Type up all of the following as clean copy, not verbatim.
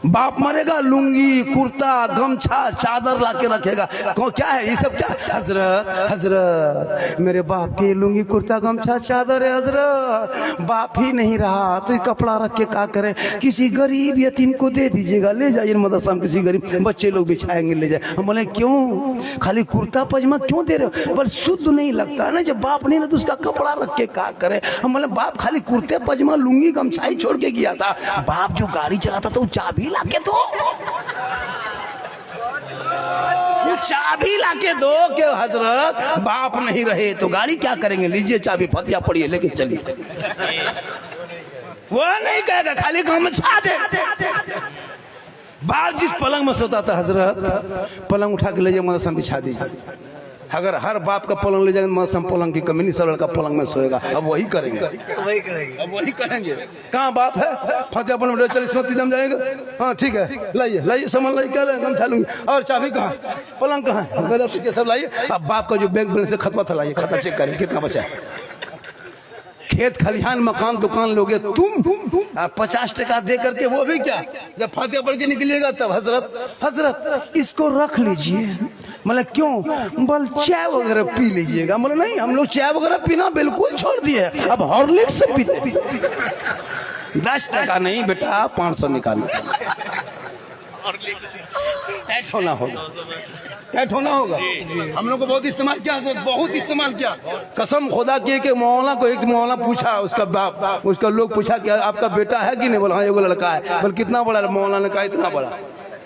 बाप मरेगा लुंगी कुर्ता गमछा चादर लाके रखेगा। क्या है ये सब? क्या हजरत हजरत मेरे बाप के लुंगी कुर्ता गमछा चादर है हजरत, बाप ही नहीं रहा तो कपड़ा रख के क्या करें? किसी गरीब यतीम को दे दीजिएगा, ले जाइए मदरसा में, किसी गरीब बच्चे लोग बिछाएंगे, ले जाए। हम बोले क्यों खाली कुर्ता पजामा क्यों दे रहे हो? पर शुद्ध नहीं लगता है ना, जब बाप नहीं ना तो उसका कपड़ा रख के क्या करे? हम बोले बाप खाली कुर्ते पजामा लुंगी गमछा ही छोड़ के गया था, बाप जो गाड़ी चलाता था वो चाबी लाके दो, वो चाबी लाके दो कि हजरत बाप नहीं रहे तो गाड़ी क्या करेंगे, लीजिए चाबी फतिया पड़ी है लेके चलिए। वो नहीं कहेगा खाली गमछा दे। बाप जिस पलंग में सोता था हजरत, पलंग उठा के ले जाए मदरसा में बिछा दीजिए। अगर हर बाप का पलंग ले जाएंगे मदरसा में, पलंग की कमी नहीं, सब लड़का पलंग में सोएगा। अब वही करेंगे, अब वही करेंगे। कहाँ बाप है? फतेह पलंग चल इसमें जाएगा। हाँ ठीक है, लाइए लाइए सामान लाइए, क्या लाएंगे हम खा लूंगी। और चाबी कहाँ, पलंग कहाँ है, सब लाइए। अब बाप का जो बैंक बैलेंस से खतवा था लाइए, खाता चेक करिए कितना बचा है। खेत खलिहान मकान दुकान लोगे तुम, 50 टका दे करके, वो भी क्या जब फातिहा पढ़ के निकलिएगा तब हजरत हजरत इसको रख लीजिए। मतलब क्यों? बोल चाय वगैरह पी लीजिएगा। बोले नहीं हम लोग चाय वगैरह पीना बिल्कुल छोड़ दिए, अब हॉर्लिक्स से पीते। 10 टका नहीं बेटा, 500 निकालो। टाइट होना होगा, टाइट होना होगा। हम लोग को बहुत इस्तेमाल किया, बहुत इस्तेमाल किया। कसम खुदा की कि मौलाना को एक मौलाना पूछा, उसका बाप, उसका लोग पूछा कि आपका बेटा है कि नहीं? बोला हाँ एगो लड़का है। बोल कितना बड़ा? मौलाना ने कहा इतना बड़ा।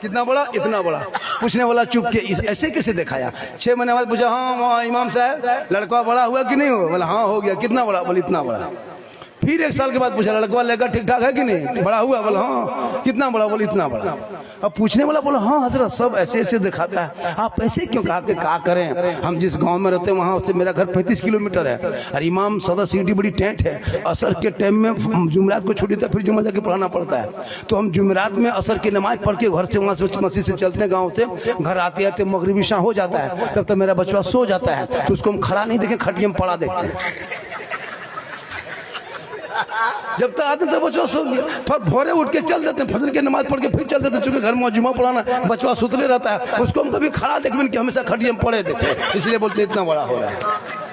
कितना बड़ा? इतना बड़ा। पूछने वाला चुप के ऐसे कैसे दिखाया? 6 महीने बाद पूछा हाँ इमाम साहब लड़का बड़ा हुआ कि नहीं हुआ? बोला हाँ हो गया। कितना बड़ा? बोले इतना बड़ा। फिर 1 साल के बाद पूछा लड़का लेकर ठीक ठाक है कि नहीं? बड़ा हुआ? बोला हाँ। कितना बड़ा? बोले इतना बड़ा। अब पूछने वाला बोला हाँ हजरत सब ऐसे ऐसे दिखाता है, आप ऐसे क्यों? कहा कि क्या करें, हम जिस गांव में रहते हैं वहाँ से मेरा घर 35 किलोमीटर है, और इमाम सदर सिटी बड़ी टेंट है। असर के टाइम में जुमेरात को छुट्टी था, फिर जुम्मा जाके पढ़ाना पड़ता है। तो हम जुमेरात में असर की नमाज पढ़ के घर से वहाँ से मस्जिद से चलते हैं, गाँव से घर आते आते मगरिबी शाम हो जाता है, तब तक मेरा बचवा सो जाता है। तो उसको हम खड़ा नहीं देखें, खटिया में पड़ा देखते हैं। जब तक आते तब बचवा सो गया, फिर भोरे उठ के चल देते हैं, फजर की नमाज पढ़ के फिर चल देते हैं। चूंकि घर में जुम्मा पढ़ाना, बचवा सुतले रहता है, उसको हम कभी खड़ा देखें कि हमेशा खटिया में पड़े देखे, इसलिए बोलते इतना बड़ा हो रहा है,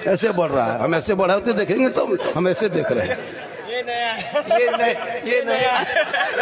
ऐसे बढ़ रहा है। हम ऐसे बढ़ा होते देखेंगे तो हम ऐसे देख रहे हैं।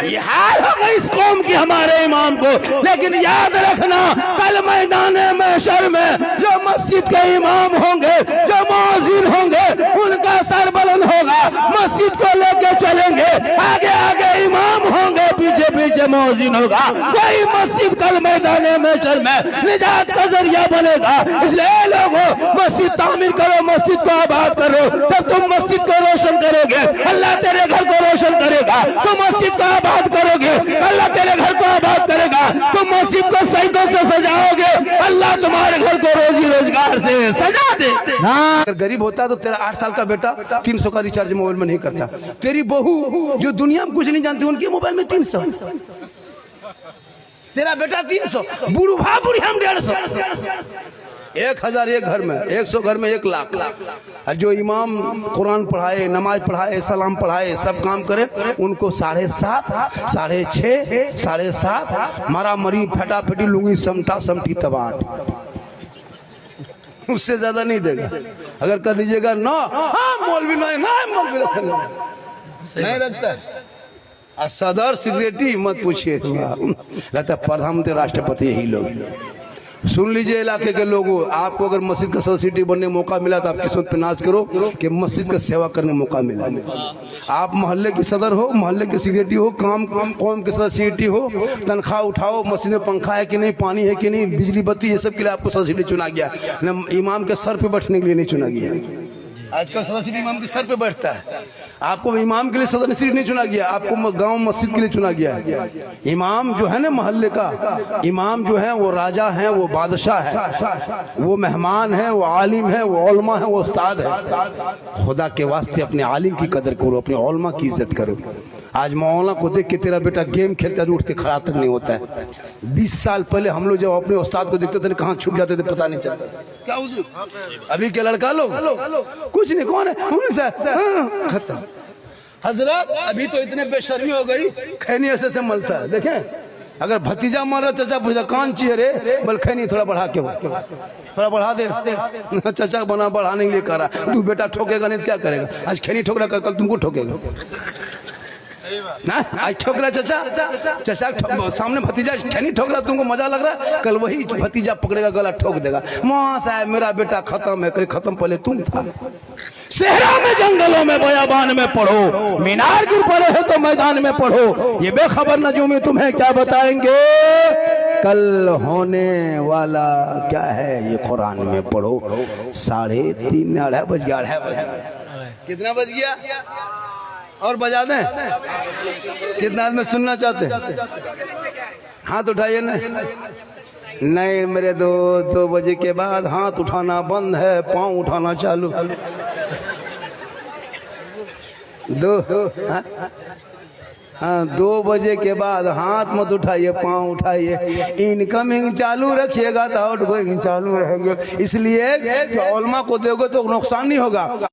ये हाल होगा इस कौम की हमारे इमाम को। लेकिन याद रखना कल मैदान महशर में जो मस्जिद के इमाम होंगे, जो मुअज्जिन होंगे, उनका सर बुलंद होगा, मस्जिद को लेके चलेंगे, आगे आगे इमाम होंगे, पीछे पीछे मुअज्जिन होगा। वही मस्जिद कल मैदान महशर में निजात का जरिया बनेगा। इसलिए लोगों मस्जिद तामीर करो, मस्जिद को आबाद करो, तब तुम मस्जिद को रोशन करोगे, अल्लाह तेरे घर को रोशन करेगा। तुम मस्जिद को आबाद करोगे, अल्लाह तेरे घर को आबाद करेगा। तुम मस्जिद को सईदों से सजाओगे, अल्लाह तुम्हारे घर को रोजी रोजगार से सजा दे। अगर गरीब होता तो तेरा 8 साल का बेटा 300 का रिचार्ज मोबाइल में नहीं करता। तेरी बहू जो दुनिया में कुछ नहीं जानती, उनके मोबाइल में 300, तेरा बेटा 300, बूढ़ा बुढ़ी हम 150। 1000 एक घर में, 100 घर में 1 लाख। और जो इमाम कुरान पढ़ाए, नमाज पढ़ाए, सलाम पढ़ाए, सब काम करे, उनको 7.5, 6.5, 7.5 मारा मरी फटाफटी लूंगी समटा समटी तबाट, उससे ज्यादा नहीं देगा। अगर कर दीजिएगा ना, हाँ मौलवी मौलवी नहीं रखता है। सदर सेक्रेटरी मत पूछिए, रहता प्रधानमंत्री राष्ट्रपति यही लोग। सुन लीजिए इलाके के लोगों, आपको अगर मस्जिद का सदस्य बनने का मौका मिला तो आप किस्मत पे नाज करो कि मस्जिद का सेवा करने का मौका मिला। आप मोहल्ले की सदर हो, मोहल्ले की सेक्रेटरी हो, कौम के सदस्य सेक्रेटरी हो, तनख्वाह उठाओ, मस्जिद में पंखा है कि नहीं, पानी है कि नहीं, बिजली बत्ती, ये सब के लिए आपको सदस्य चुना गया। न इमाम के सर पे बैठने के लिए नहीं चुना गया। आजकल सदस्य इमाम के सर पे बैठता है। आपको इमाम के लिए सदस्य नहीं चुना गया, आपको गांव मस्जिद के लिए चुना गया है। इमाम जो है ना मोहल्ले का इमाम जो है, वो राजा है, वो बादशाह है, वो मेहमान है, वो आलिम है, वो उलमा है, वो उस्ताद है। खुदा के वास्ते अपने आलिम की कदर करो, अपने उलमा की इज्जत करो। आज मौलाना को देख के तेरा बेटा गेम खेलता है, उठ के खड़ा तक नहीं होता है। 20 साल पहले हम लोग जब अपने उस्ताद को देखते थे, कहाँ छुप जाते थे पता नहीं चलता। क्या हुजूर अभी के लड़का लोग कुछ नहीं, कौन है खत्म। हजरत अभी तो इतने बेशर्मी हो गई, खैनी ऐसे मलता है, देखें अगर भतीजा मार रहा चाचा पूछा कान चाहिए रे, बोल खैनी थोड़ा बढ़ा के, थोड़ा बढ़ा दे। चाचा बना बढ़ाने के लिए कह रहा, तू बेटा ठोकेगा नहीं क्या करेगा? आज खैनी ठोक रहा, कल तुमको ठोकेगा ना। आज ठोक रहा चाचा, चाचा सामने भतीजा खैनी ठोक रहा, तुमको मजा लग रहा, कल वही भतीजा पकड़ेगा गला ठोक देगा। मां साहब मेरा बेटा खत्म है, खत्म पहले तुम था। सहरा में जंगलों में बयाबान में पढ़ो, मीनार गिर पड़े हो तो मैदान में पढ़ो, ये बेखबर नजूमी तुम्हें क्या बताएंगे, कल होने वाला क्या है ये कुरान में पढ़ो। 3:30 2:30 बज गया, कितना बज गया और बजा दें? कितना आदमी सुनना चाहते हैं? हाथ उठाइए ना। नहीं मेरे 2 बजे के बाद हाथ उठाना बंद है, पाँव उठाना चालू। 2 बजे के बाद हाथ मत उठाइए, पाँव उठाइए। इनकमिंग चालू रखिएगा तो आउटगोइंग चालू रहेंगे, इसलिए उलमा को दोगे तो नुकसान नहीं होगा।